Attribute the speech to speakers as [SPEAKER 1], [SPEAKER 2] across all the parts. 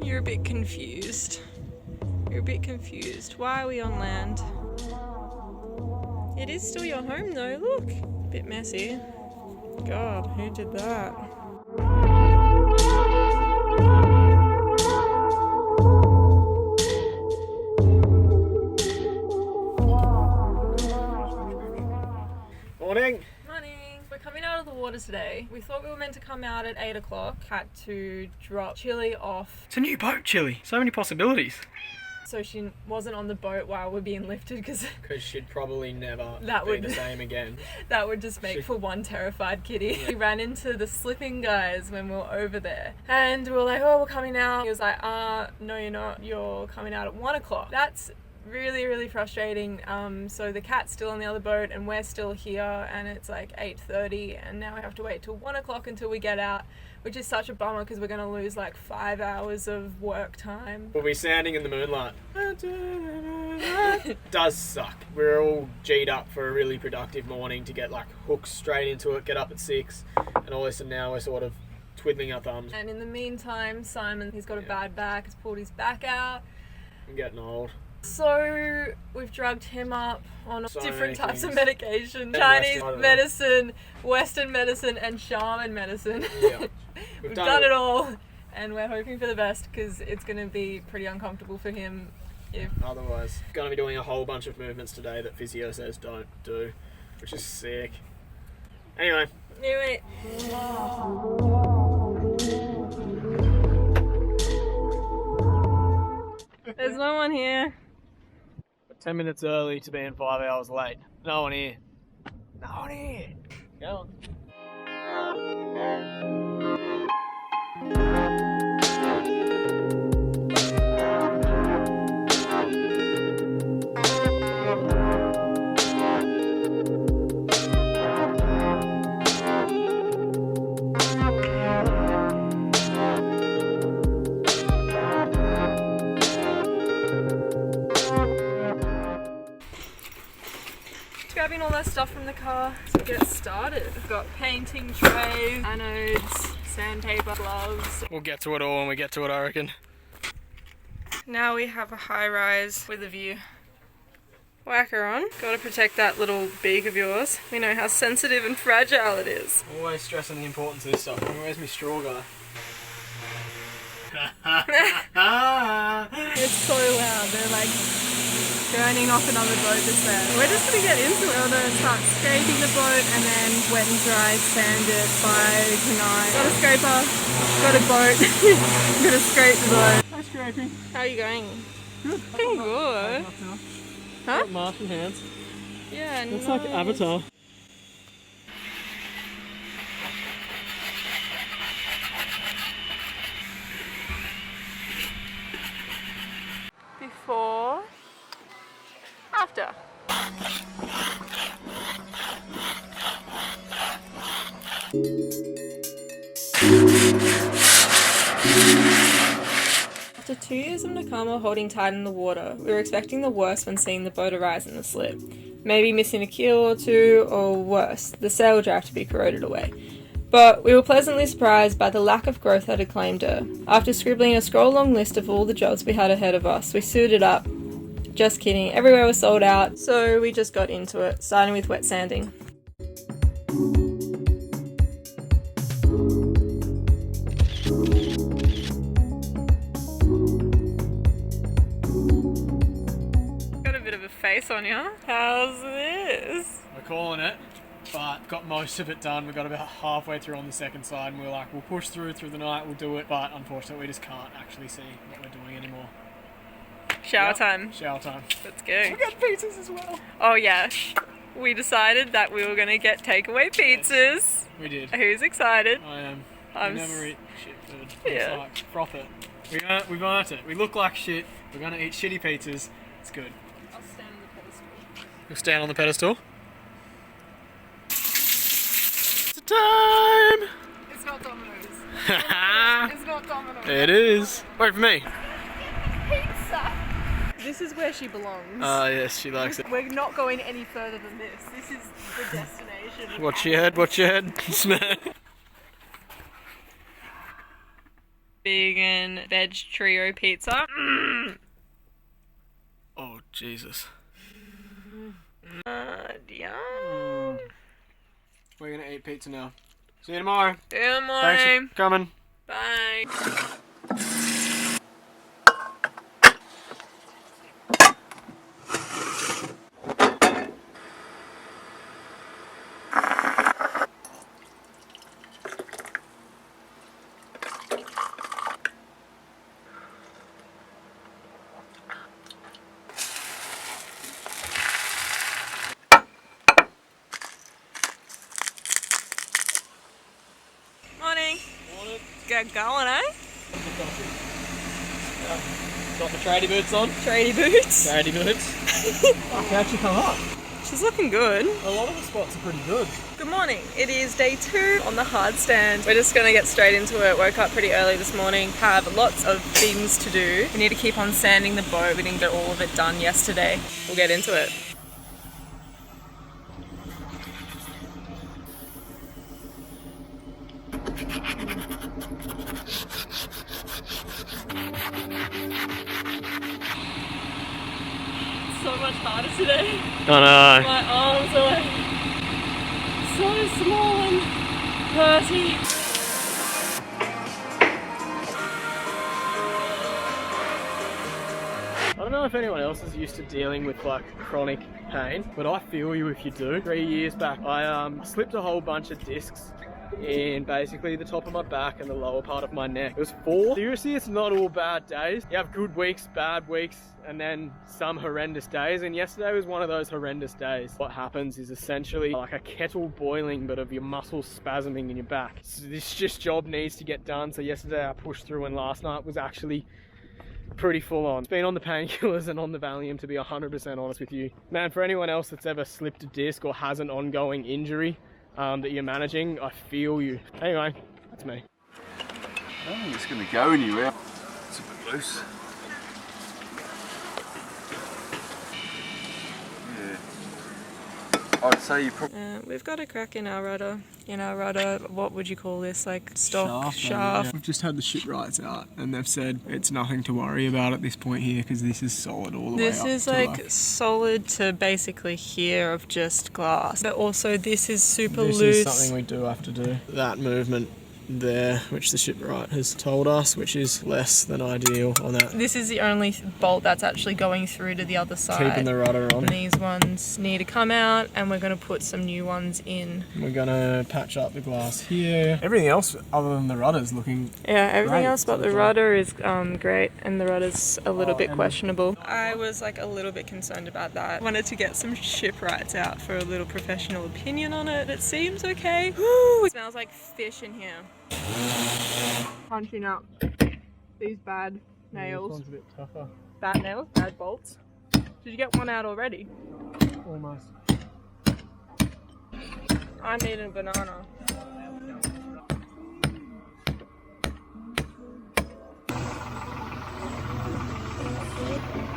[SPEAKER 1] You're a bit confused. You're a bit confused. Why are we on land? It is still your home though, look. A bit messy. God, who did that?
[SPEAKER 2] Morning.
[SPEAKER 1] Morning. We're coming out of the water today. We thought we were meant to come out at 8 o'clock. Had to drop Chili off.
[SPEAKER 2] It's a new boat, Chili. So many possibilities.
[SPEAKER 1] So she wasn't on the boat while we're being lifted because
[SPEAKER 2] she'd probably never
[SPEAKER 1] be
[SPEAKER 2] the same again.
[SPEAKER 1] That would just make for one terrified kitty. Yeah. We ran into the slipping guys when we were over there. And we were like, oh, we're coming out. He was like, no, you're not. You're coming out at 1 o'clock. That's really, really frustrating. So the cat's still on the other boat and we're still here and it's like 8:30 and now we have to wait till 1 o'clock until we get out, which is such a bummer because we're going to lose like 5 hours of work time.
[SPEAKER 2] We'll be standing in the moonlight. It does suck. We're all G'd up for a really productive morning to get like hooked straight into it, get up at 6 and all this, and now we're sort of twiddling our thumbs.
[SPEAKER 1] And in the meantime, Simon, he's got a bad back, he's pulled his back out.
[SPEAKER 2] I'm getting old.
[SPEAKER 1] So we've drugged him up on different types of medication. Chinese medicine, Western medicine and shaman medicine.
[SPEAKER 2] Yeah.
[SPEAKER 1] We've done it all and we're hoping for the best because it's going to be pretty uncomfortable for him if...
[SPEAKER 2] Otherwise. Going to be doing a whole bunch of movements today that physio says don't do, which is sick. Anyway.
[SPEAKER 1] There's no one here.
[SPEAKER 2] 10 minutes early to being 5 hours late. No one here. No one here. Go on.
[SPEAKER 1] Grabbing all that stuff from the car to get started. We've got painting trays, anodes, sandpaper, gloves.
[SPEAKER 2] We'll get to it all when we get to it, I reckon.
[SPEAKER 1] Now we have a high rise with a view. Whacker on. Gotta protect that little beak of yours. We know how sensitive and fragile it is.
[SPEAKER 2] Always stressing the importance of this stuff. Where's my straw guy?
[SPEAKER 1] It's so loud. They're like burning off another boat that's there. We're just gonna get into it. We're gonna start scraping the boat and then wet and dry sand it by tonight. Got a scraper, got a boat. I'm gonna scrape the boat.
[SPEAKER 2] Hi, scraping.
[SPEAKER 1] How are you going?
[SPEAKER 2] Good.
[SPEAKER 1] Pretty good. Huh?
[SPEAKER 2] Martian hands.
[SPEAKER 1] Yeah,
[SPEAKER 2] looks like Avatar.
[SPEAKER 1] Before, after. After 2 years of Nakama holding tight in the water, we were expecting the worst when seeing the boat arise in the slip. Maybe missing a keel or two, or worse, the sail draft to be corroded away. But we were pleasantly surprised by the lack of growth that had claimed her. After scribbling a scroll-long list of all the jobs we had ahead of us, we suited up. Just kidding, everywhere was sold out, so we just got into it, starting with wet sanding. Got a bit of a face on you. How's this?
[SPEAKER 2] We're calling it, but got most of it done. We got about halfway through on the second side and we were like, we'll push through the night, we'll do it, but unfortunately we just can't actually see what we're doing anymore.
[SPEAKER 1] Shower time.
[SPEAKER 2] Shower time.
[SPEAKER 1] Let's go.
[SPEAKER 2] We got pizzas as well.
[SPEAKER 1] Oh yeah. We decided that we were going to get takeaway pizzas.
[SPEAKER 2] Yes, we did.
[SPEAKER 1] Who's excited?
[SPEAKER 2] I am.
[SPEAKER 1] I'm
[SPEAKER 2] We never eat shit food.
[SPEAKER 1] Yeah.
[SPEAKER 2] It's like, froth it. We've earned it. We look like shit. We're going to eat shitty pizzas. It's good.
[SPEAKER 1] I'll stand on the pedestal.
[SPEAKER 2] You'll stand on the pedestal. It's time!
[SPEAKER 1] It's not Domino's.
[SPEAKER 2] Haha!
[SPEAKER 1] It's not Domino's.
[SPEAKER 2] It is. Wait for me.
[SPEAKER 1] Pizza! This is where she belongs.
[SPEAKER 2] Yes, she likes it.
[SPEAKER 1] We're not going any further than this. This is the destination.
[SPEAKER 2] Watch your head, watch your head.
[SPEAKER 1] vegan veg trio pizza.
[SPEAKER 2] Oh, Jesus.
[SPEAKER 1] Yum.
[SPEAKER 2] We're gonna eat pizza now. See you tomorrow.
[SPEAKER 1] Good morning.
[SPEAKER 2] Thanks for coming.
[SPEAKER 1] Bye. Morning.
[SPEAKER 2] Morning.
[SPEAKER 1] Get going, eh?
[SPEAKER 2] Got the tradie boots on.
[SPEAKER 1] Tradie boots.
[SPEAKER 2] Tradie boots. How'd you come up?
[SPEAKER 1] She's looking good.
[SPEAKER 2] A lot of the spots are pretty good.
[SPEAKER 1] Good morning. It is day 2 on the hard stand. We're just gonna get straight into it. Woke up pretty early this morning. Have lots of things to do. We need to keep on sanding the boat. We didn't get all of it done yesterday. We'll get into it. So much harder today.
[SPEAKER 2] I know.
[SPEAKER 1] My arms are like so small and hurty.
[SPEAKER 2] I don't know if anyone else is used to dealing with like chronic pain, but I feel you if you do. 3 years back, I slipped a whole bunch of discs in basically the top of my back and the lower part of my neck. It was 4. Seriously, it's not all bad days. You have good weeks, bad weeks, and then some horrendous days, and yesterday was one of those horrendous days. What happens is essentially like a kettle boiling, but of your muscles spasming in your back. So this just job needs to get done. So yesterday I pushed through, and last night was actually pretty full on. It's been on the painkillers and on the Valium, to be 100% honest with you. Man, for anyone else that's ever slipped a disc or has an ongoing injury that you're managing, I feel you. Anyway, that's me.
[SPEAKER 3] I don't think it's going to go anywhere. It's a bit loose. Yeah. I'd say you probably...
[SPEAKER 1] We've got a crack in our rudder. What would you call this? Like stock, shaft?
[SPEAKER 2] Yeah. We've just had the shipwrights out, and they've said it's nothing to worry about at this point here, because this is solid all the way up.
[SPEAKER 1] This is like solid to basically here of just glass. But also this is super loose.
[SPEAKER 2] This is something we do have to do. That movement there, which the shipwright has told us, which is less than ideal on that.
[SPEAKER 1] This is the only bolt that's actually going through to the other side.
[SPEAKER 2] Keeping the rudder on.
[SPEAKER 1] And these ones need to come out, and we're going to put some new ones in.
[SPEAKER 2] We're going to patch up the glass here. Everything else other than the rudder's looking
[SPEAKER 1] everything
[SPEAKER 2] great.
[SPEAKER 1] else but the rudder is great, and the rudder's a little bit questionable. I was like a little bit concerned about that. Wanted to get some shipwrights out for a little professional opinion on it. It seems okay. Woo, it smells like fish in here. Punching up these bad nails.
[SPEAKER 2] This one's a bit tougher.
[SPEAKER 1] Bad nails, bad bolts. Did you get one out already?
[SPEAKER 2] Almost.
[SPEAKER 1] I need a banana.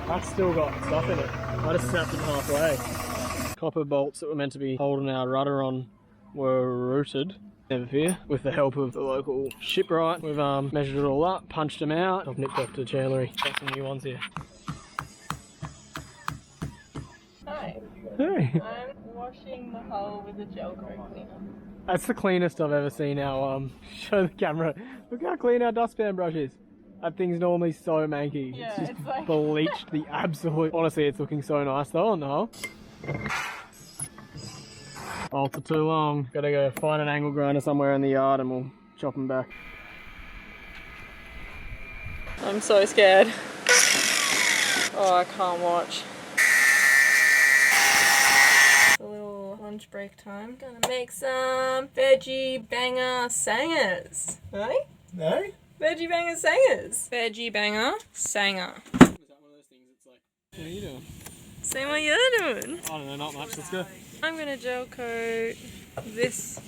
[SPEAKER 2] That's still got stuff in it. I just snapped it halfway. Copper bolts that were meant to be holding our rudder on were routed. Never fear. With the help of the local shipwright, we've measured it all up, punched them out. I've nipped off to the chandlery. Got some new ones here.
[SPEAKER 1] Hi.
[SPEAKER 2] Hey.
[SPEAKER 1] I'm washing the hull with a gel coat cleaner.
[SPEAKER 2] That's the cleanest I've ever seen our show the camera. Look how clean our dustpan brush is. That thing's normally so manky.
[SPEAKER 1] Yeah,
[SPEAKER 2] it's just
[SPEAKER 1] it's like
[SPEAKER 2] bleached the absolute. Honestly, it's looking so nice though on the hull. Bolts are too long. Gotta go find an angle grinder somewhere in the yard and we'll chop them back.
[SPEAKER 1] I'm so scared. Oh, I can't watch. A little lunch break time. Gonna make some veggie banger sangers. Hey?
[SPEAKER 2] No?
[SPEAKER 1] Veggie banger sangers. Veggie banger sanger.
[SPEAKER 2] Is that one of those things that's like, what are you doing?
[SPEAKER 1] See what you're doing.
[SPEAKER 2] I don't know, not much. Let's go.
[SPEAKER 1] I'm gonna gel coat this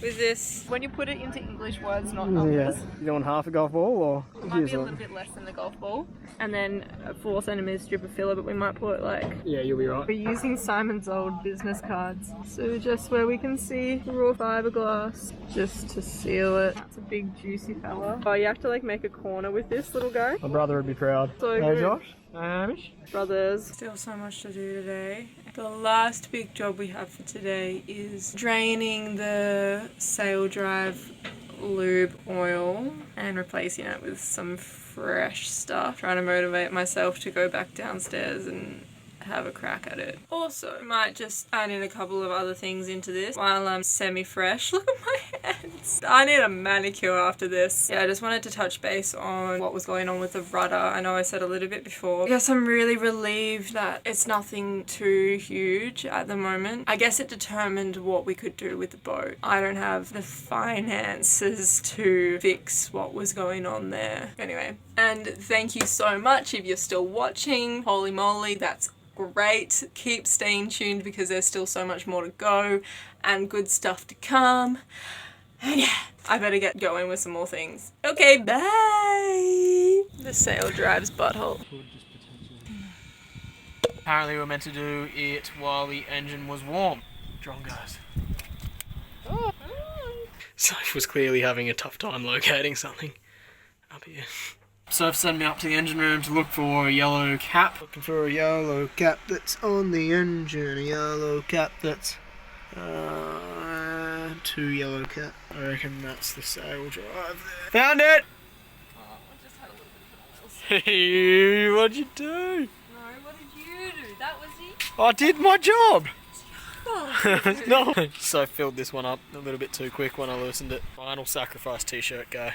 [SPEAKER 1] with this. When you put it into English words, not
[SPEAKER 2] Yeah.
[SPEAKER 1] numbers.
[SPEAKER 2] You doing half a golf ball or?
[SPEAKER 1] It might be a little bit less than the golf ball. And then a 4 centimeter strip of filler, but we might put like...
[SPEAKER 2] Yeah, you'll be right.
[SPEAKER 1] We're using Simon's old business cards. So just where we can see the raw fiberglass, just to seal it. That's a big juicy fella. Oh, you have to like make a corner with this little guy.
[SPEAKER 2] My brother would be proud.
[SPEAKER 1] So
[SPEAKER 2] Hey
[SPEAKER 1] good.
[SPEAKER 2] Josh? Amish?
[SPEAKER 1] Brothers. Still so much to do today. The last big job we have for today is draining the sail drive lube oil and replacing it with some fresh stuff. Trying to motivate myself to go back downstairs and have a crack at it. Also, might just add in a couple of other things into this while I'm semi-fresh. Look at my hands. I need a manicure after this. Yeah, I just wanted to touch base on what was going on with the rudder. I know I said a little bit before. I guess I'm really relieved that it's nothing too huge at the moment. I guess it determined what we could do with the boat. I don't have the finances to fix what was going on there. Anyway, and thank you so much if you're still watching. Holy moly, that's great. Keep staying tuned because there's still so much more to go and good stuff to come. And yeah, I better get going with some more things. Okay, bye! The sail drives butthole.
[SPEAKER 2] Apparently we were meant to do it while the engine was warm. Drum goes. Soph was clearly having a tough time locating something up here. Soph sent me up to the engine room to look for a yellow cap. Looking for a yellow cap that's on the engine. A yellow cap that's... 2 yellow cap. I reckon that's the sail drive there. Found it!
[SPEAKER 1] Oh, I just had a little bit of an
[SPEAKER 2] Hey, what'd you do?
[SPEAKER 1] No, what did you do? That was it?
[SPEAKER 2] I did my job!
[SPEAKER 1] Oh.
[SPEAKER 2] No! So I filled this one up a little bit too quick when I loosened it. Final sacrifice t-shirt go.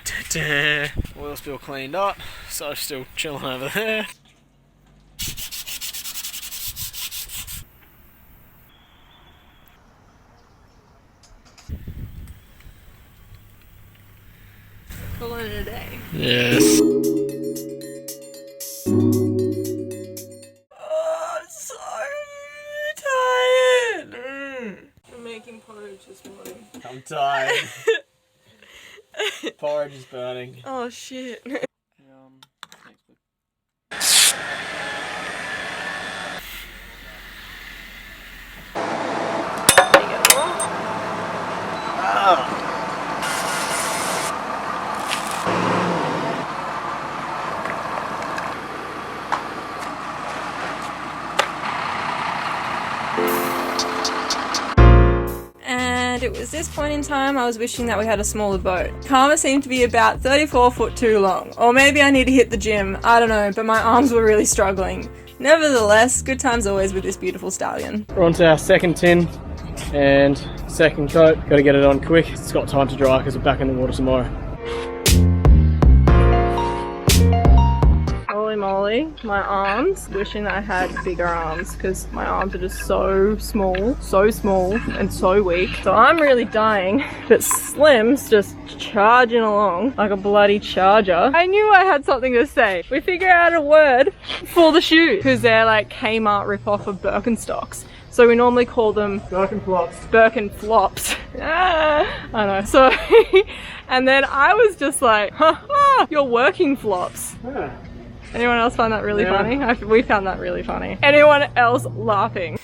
[SPEAKER 2] Oil spill cleaned up, so still chilling over there.
[SPEAKER 1] Calling it a day.
[SPEAKER 2] Yes.
[SPEAKER 1] Oh, I'm so tired. I'm making porridge this morning.
[SPEAKER 2] I'm tired. Porridge is burning.
[SPEAKER 1] Oh shit. And it was this point in time I was wishing that we had a smaller boat. Karma seemed to be about 34 foot too long. Or maybe I need to hit the gym, I don't know, but my arms were really struggling. Nevertheless, good times always with this beautiful stallion.
[SPEAKER 2] We're on to our second tin and second coat. Got to get it on quick. It's got time to dry because we're back in the water tomorrow.
[SPEAKER 1] Holy moly, my arms. Wishing that I had bigger arms because my arms are just so small and so weak. So I'm really dying, but Slim's just charging along like a bloody charger. I knew I had something to say. We figure out a word for the shoes because they're like Kmart ripoff of Birkenstocks. So we normally call them
[SPEAKER 2] Birkenflops.
[SPEAKER 1] Birkenflops. I know. So, and then I was just like, ha, you're working flops.
[SPEAKER 2] Yeah.
[SPEAKER 1] Anyone else find that really funny? We found that really funny. Anyone else laughing?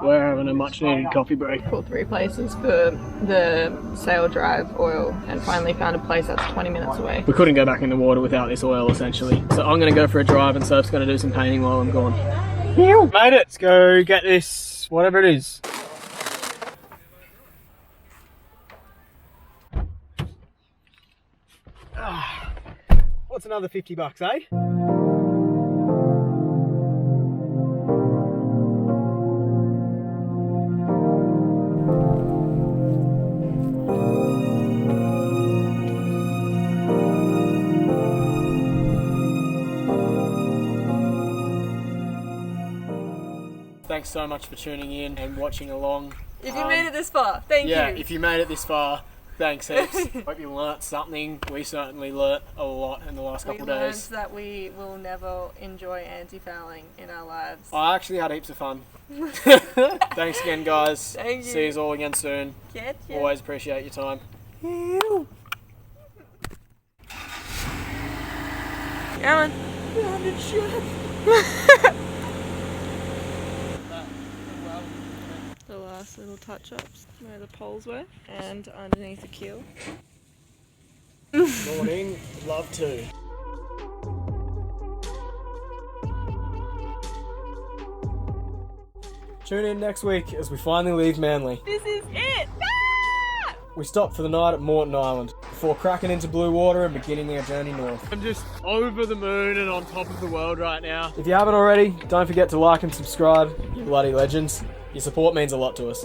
[SPEAKER 2] We're having a much needed coffee break.
[SPEAKER 1] Called 3 places for the sail drive oil and finally found a place that's 20 minutes away.
[SPEAKER 2] We couldn't go back in the water without this oil essentially. So I'm going to go for a drive and Soph's going to do some painting while I'm gone. Made it! Let's go get this, whatever it is. What's another 50 bucks, eh? Thanks so much for tuning in and watching along.
[SPEAKER 1] If you made it this far, thank you.
[SPEAKER 2] Yeah, if you made it this far, Thanks heaps. Hope you learnt something. We certainly learnt a lot in the last couple of days.
[SPEAKER 1] We learned that we will never enjoy anti-fouling in our lives.
[SPEAKER 2] I actually had heaps of fun. Thanks again, guys.
[SPEAKER 1] Thank you.
[SPEAKER 2] See you all again soon.
[SPEAKER 1] Get ya.
[SPEAKER 2] Always appreciate your time.
[SPEAKER 1] Aaron. The last little touch-ups where the poles were and underneath the keel.
[SPEAKER 2] Morning, love to. Tune in next week as we finally leave Manly.
[SPEAKER 1] This is it!
[SPEAKER 2] We stopped for the night at Moreton Island before cracking into blue water and beginning our journey north. I'm just over the moon and on top of the world right now. If you haven't already, don't forget to like and subscribe, you bloody legends. Your support means a lot to us.